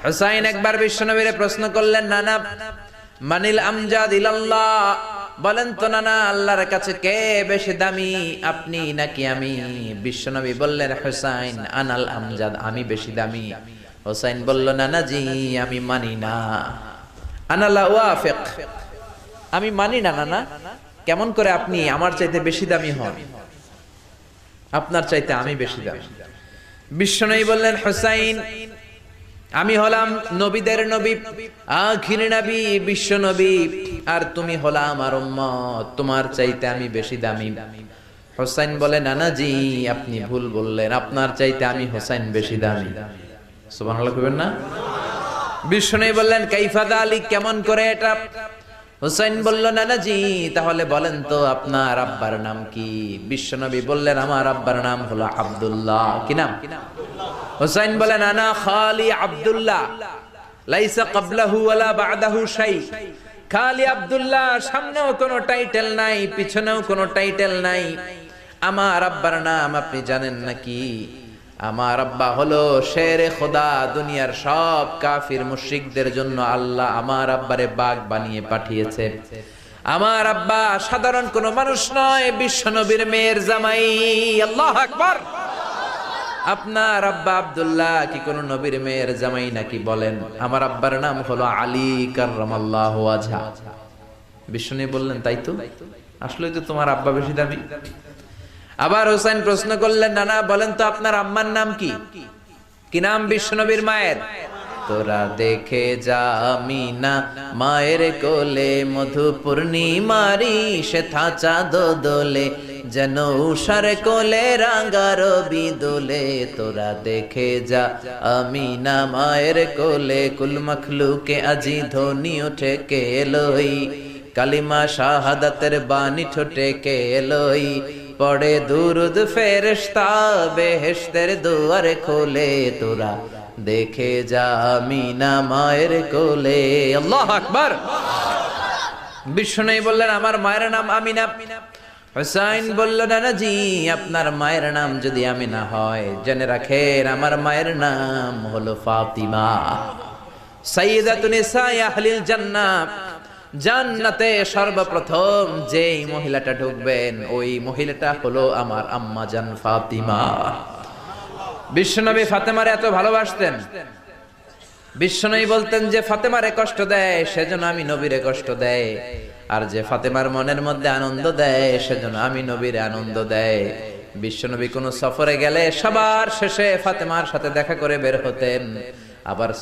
হুসাইন একবার বিশ্বনবীরে প্রশ্ন করলেন, নানা মানিল আমজাদ ইলাল্লাহ, বলেন তো নানা আল্লাহর কাছে কে বেশি দামি, আপনি নাকি আমি? বিশ্বনবী বললেন, হুসাইন আনাল আমজাদ, আমি বেশি দামি। হুসাইন বলল, নানা জি আমি মানি না, আনা লা ওয়াফিক, আমি মানি না নানা। কেমন করে আপনি আমার চাইতে বেশি দামি হন? আপনার চাইতে আমি বেশি দামি। বিশ্বনবী বললেন, হুসাইন আমি হলাম নবীদের নবী, আখির নবী বিশ্ব নবী, আর তুমি হলা আমার উম্মত, তোমার চাইতে আমি বেশি দামি। হুসাইন বলে, নানা জি আপনি ভুল বললেন, আপনার চাইতে আমি হুসাইন বেশি দামি। সুবহানাল্লাহ কইবেন না? বিশ্বনবী বললেন, কাইফা যালিক, কেমন করে এটা? হুসাইন বলল, নানা জি তাহলে বলেন তো আপনার আব্বার নাম কি? বিশ্বনবী বললেন, আমার আব্বার নাম হলো আব্দুল্লাহ। কি নাম? হুসাইন বলেন, আনা খালি আব্দুল্লাহ, লাইসা ক্বাবলাহু ওয়ালা বা'দাহু শাই। খালি আব্দুল্লাহ, সামনেও কোনো টাইটেল নাই, পিছনেও কোনো টাইটেল নাই। আমার আব্বার নাম আপনি জানেন নাকি? আমার আব্বা হলো শেরে খোদা, দুনিয়ার সব কাফির মুশরিকদের জন্য আল্লাহ আমার আব্বারে বাগ বানিয়ে পাঠিয়েছে। আমার আব্বা সাধারণ কোনো মানুষ নয়, বিশ্বনবীর মেয়ের জামাই। আল্লাহু আকবার। আপনার আব্বা আব্দুল্লাহ কি কোন নবীর মেয়ের জামাই নাকি? বলেন। আমার আব্বার নাম হলো আলী কাররামাল্লাহু ওয়াজহা। বিষ্ণু বললেন, তাই তো, আসলে তো তোমার আব্বা বেশি দামি। আবার হুসাইন প্রশ্ন করলেন, নানা বলেন তো আপনার আম্মার নাম কি? কি নাম বিশ্বনবীর মায়ের? তোরা দেখে যা আমিনা মায়ের কোলে, মধু পূর্ণিমারি সেথা চাঁদ দোলে, যেন উষার কোলে রাঙা রবি দোলে। তোরা দেখে যা আমিনা মায়ের কোলে, কুল মখলুকে আজি ধ্বনি ওঠে কে এলোই, কালিমা শাহাদাতের বাণী ঠোঁটে কে এলোই, পড়ে দুরুদ ফেরেশতা বেহেশতের দুয়ার খোলে। তোরা দেখে যা আমিনা মায়ের কোলে। আল্লাহু আকবার। বিশ্বনবী বললেন, আমার মায়ের নাম আমিনা। হুসাইন বলল, নানা জি আপনার মায়ের নাম যদি আমিনা হয়, জেনে রাখেন আমার মায়ের নাম হলো ফাতিমা, সাইয়্যিদাতুন নিসাই আহলিল জান্নাহ। জান্নাতে সর্বপ্রথম যেই মহিলাটা ঢুকবেন, ওই মহিলাটা হলো আমার আম্মা জান ফাতিমা। বিশ্বনবী ফাতেমারে এত ভালোবাসতেন, বিশ্বনবী বলতেন যে ফাতেমারে কষ্ট দেয় সেজন্য আমি নবীরে কষ্ট দেয়, আর যে ফাতেমার মনের মধ্যে আনন্দ দেয় সেজন্য আমি নবীরে আনন্দ দেয়। বিশ্বনবী কোন সফরে গেলে সবার শেষে ফাতেমার সাথে দেখা করে বের হতেন। আবার